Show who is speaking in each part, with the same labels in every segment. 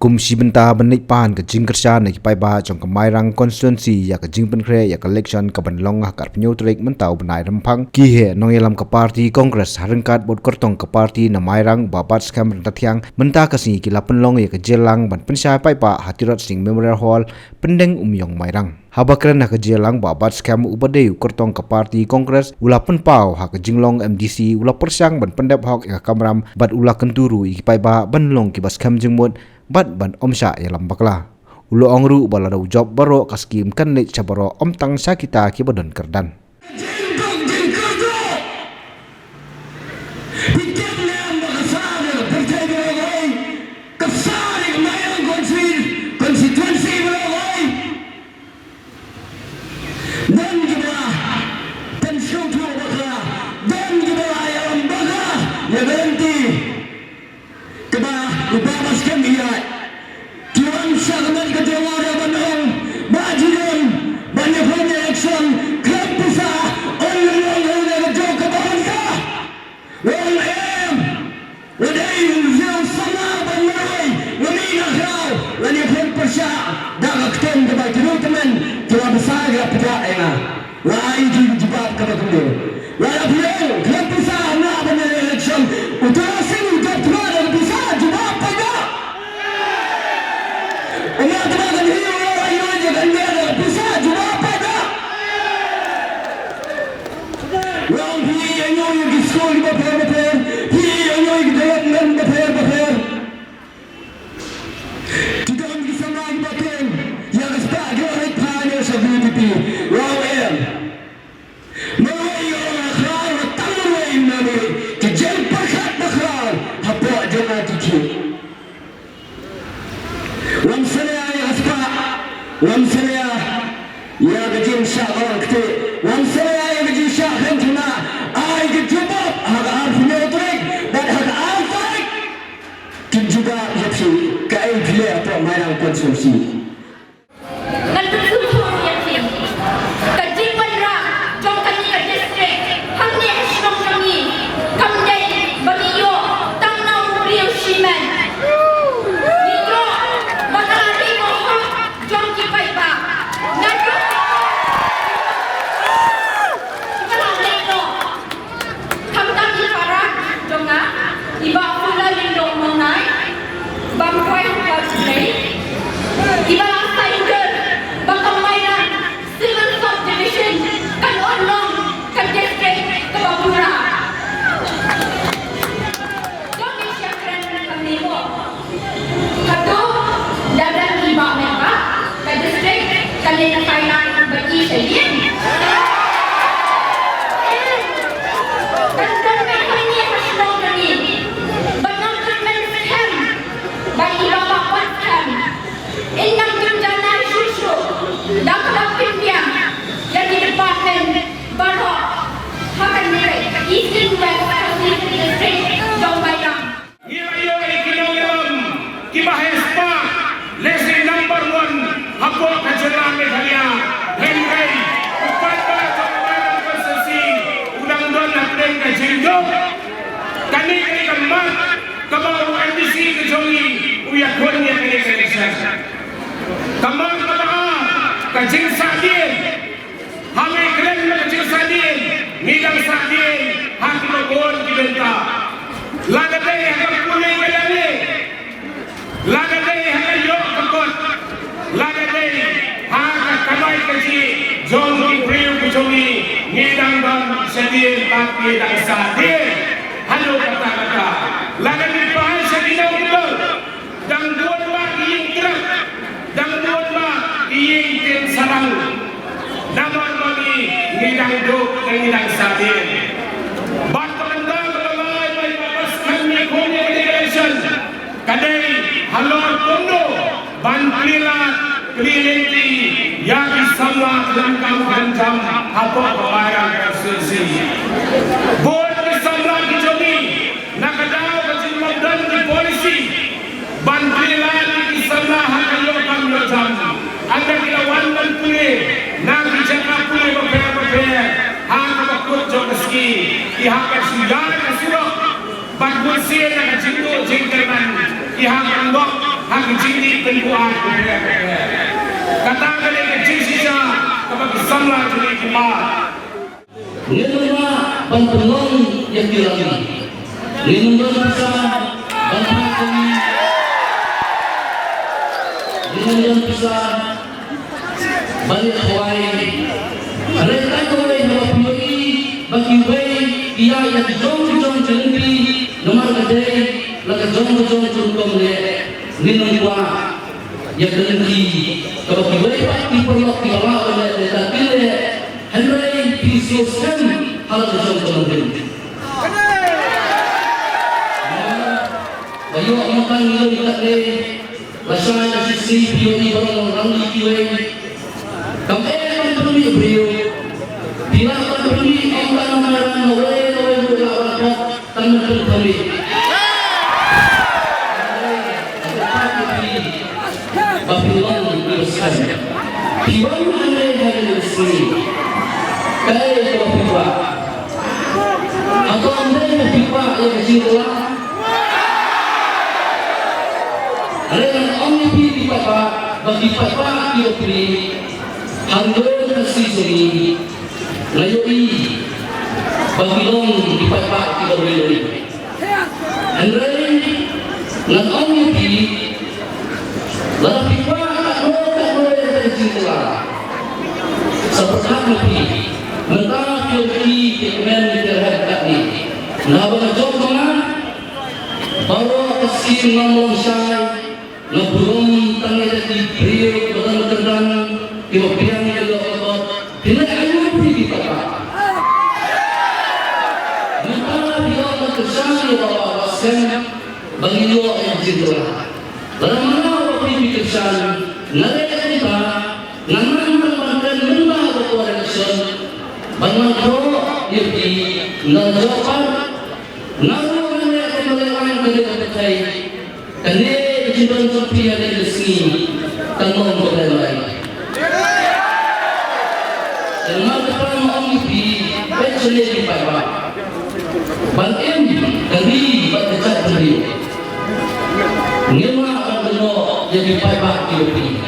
Speaker 1: กุมชีบันตาบันนิปานกับจิงกระชาในไปบาจงกับไม้รังคอนสติทูนซีอยากกับจิงเป็นเครอยากกับเล็กชันกับบันลองหักกับพญุตริกมันเต่าบันไดรำพังกี่เหตุน้องยลำกับปาร์ตี้คอนเกรสหารังการบดกระตองกับปาร์ตี้นำไม้รังบาบัดสแคมรันตัดยังมันตากระสีกิลาเป็นลองอยากกับเจลังบันเป็นชายไปบาหาติรัตสิงเมมโมเรียลฮอลเป็นเด้งยองไม้รังฮาบักเรนหักเจลังบาบัดสแคมอุบัติเหตุกระตองกับปาร์ตี้คอนเกรสอุลาเป็นเป้าหักจิงลองMDCอุลาประชังบันเป็นเด็บฮอกอยากกำรำบัดอุลากันตูรุอีกไปบาบันลองกับสแคมจิงมุดบัดบันอมชายลำบักลาulo angru balada job baro kaskim kan le chabaro om tang sakita ki badon kerdan
Speaker 2: hak jindi penguat katakan yang jinsija kapag samla jini kimat
Speaker 3: nilma bantuan yang dilalui nilma bisa bantuan nilma bisa balik Hawaii mereka kawai Hawaii bagi Hawaii dia yang jom jengki nomor kedai laga jom contoh le nilma kuah yang jengki kalau Hawaii pasti perlu dibawa oleh tapi le Henry Pisoskan hal jom jengki bayu amakan nilai tak le Rasanya nasi si pioni barang orang di kiwai. Kamu kan perlu beliau. Bila kan perlu orang orang orang orang tangan perlu. Babylon direskan. Piwai mana yang direskan? Kaya kalau piwai. Atau anda yang piwai yang kecil lah. Dengan omnipi di Papa, bagi Papa Kiopri, hanggang tersisiri, layoi, Babylon di Papa Kiopri. Andai, dengan omnipi, lalu Papa tak boleh tercinta. Seperti omnipi, mentah Kiopri kemen terhadap ini. Nabar jomba, baru kesini ngomong saya. Nabulong tanggal di Rio dalam terang kemudian juga apa tidak ada di Papa. Maka dia tersanjung bahwa wasen bagi dia yang cinta. Dalam mana waktu itu tersanjung nalai kita namun memandang benda kepada Kristen banyak doa yang di najapan namun mereka melakukan kebenaran kerana Jidon sepi ada di sini, tanggung berdalai. Selama depan omnipi, pencuri di Papa. Bantim dari berdekat beliau. Nilma beliau jadi Papa Kiopri.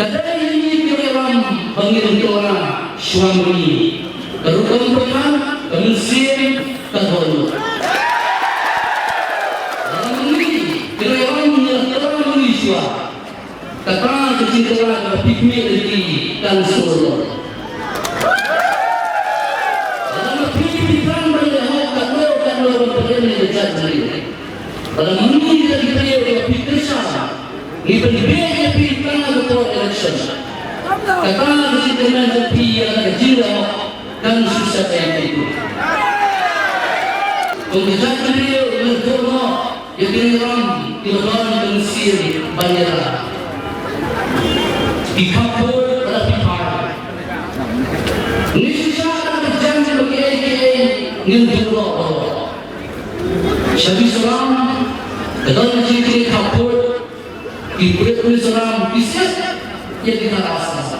Speaker 3: Kadang ini kiram bangiran orang suami, kerukunan, kemensian, kehormatan. Kata kecintaan piknik lagi dan seluruh. Dalam pikiran berlehok dan berpergian dekat sendiri. Dalam ini kita pikir sama. Ini berbeza pikiran atau election. Kata kecintaan sepi yang kecil dan susah itu. Kemudian beliau berdoa yang diram Tuhan dan sir banyak. Dikabul pada pihak Indonesia akan berjanji bagi AKA Ngilburo Syabi Seram dalam menjadi kabul diberi oleh Seram bisa yang kita rasa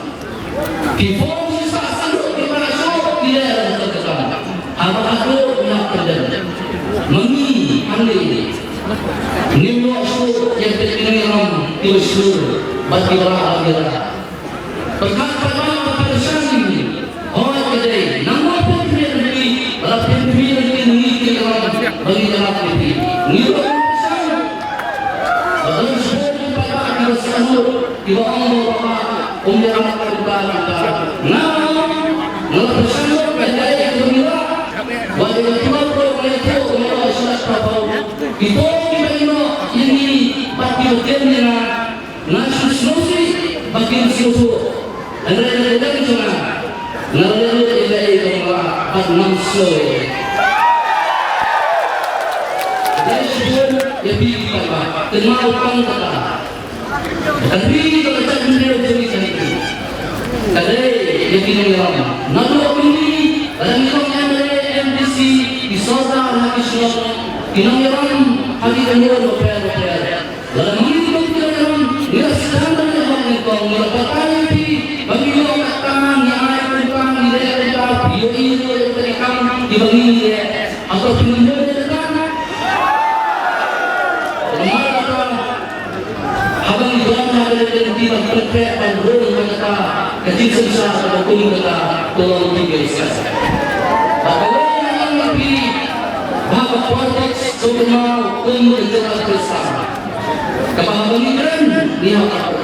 Speaker 3: di fungsi sasar di mana syok tidak ada terkesan apa-apa yang terjadi mengi andi Nimbo syok yang terkenal di seluruh bagi orang akhirat. Perkara pada saat ini, orang kedai, nama pemimpin negeri, adalah pemimpin negeri orang bagi orang negeri. Niru bersama. Dalam sebuah pada akhir sahur, di bawah bapa, umur kita. Nama bersama kedai gembira, bagi orang mereka umur sudah tahu. Itu ini bagi gembira. Nasi bagi susu, anda tidak cuma naluri ilai Allah adnam soy. Dari sebelum lebih apa? Kenal kata. Tapi kalau tak beliau jadi itu, ada yang orang. Nalu ini dalam yang ada MDC di Saudara Hati Syurga, inang orang hati kanyar berpayar. Dalam ini dia sedang berkong meletakkan di bagi orang tangan yang ada bukan di daerah bio itu terekam di bagi dia atau penunjuk dekat. Kemarin yang tidak berpihak dan berhubung kata kecil sesat atau kuning kata tolong tinggalkan. Bagaimana yang lebih bahwa konteks semua pemerintahan bersama. Kebahagiaan dia akan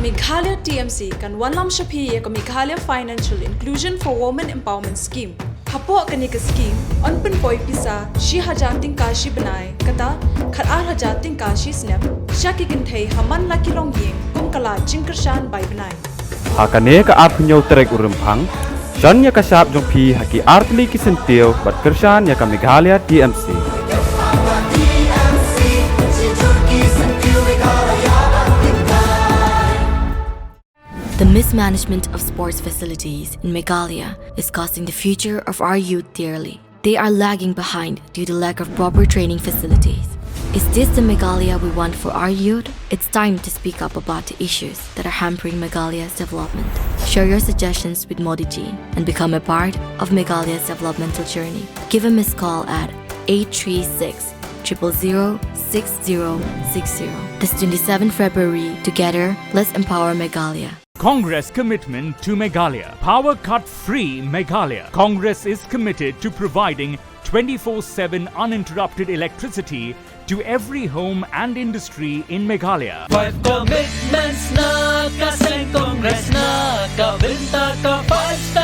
Speaker 4: Meghalaya TMC kan Wanlam Shapi ya Meghalaya Financial Inclusion for Women Empowerment Scheme. Hapo kani ke scheme on pen poi pisa shi hajating kashi banai kata khatar hajating kashi snap shaki kinthei haman la kilong yeng kum kala jingkershan bai banai.
Speaker 5: Hakane ka ap nyau trek urempang jan ya ka sap jong pi haki artli ki sentiu bat kershan ya ka Meghalaya TMC.
Speaker 6: The mismanagement of sports facilities in Meghalaya is costing the future of our youth dearly. They are lagging behind due to lack of proper training facilities. Is this the Meghalaya we want for our youth? It's time to speak up about the issues that are hampering Meghalaya's development. Share your suggestions with Modi Ji and become a part of Meghalaya's developmental journey. Give a missed call at 836 000 6060. This 27 February, together, let's empower Meghalaya.
Speaker 7: Congress commitment to Meghalaya. Power cut free Meghalaya. Congress is committed to providing 24/7 uninterrupted electricity to every home and industry in Meghalaya.
Speaker 8: Five commitments na kasing Congress na kabinta ka 5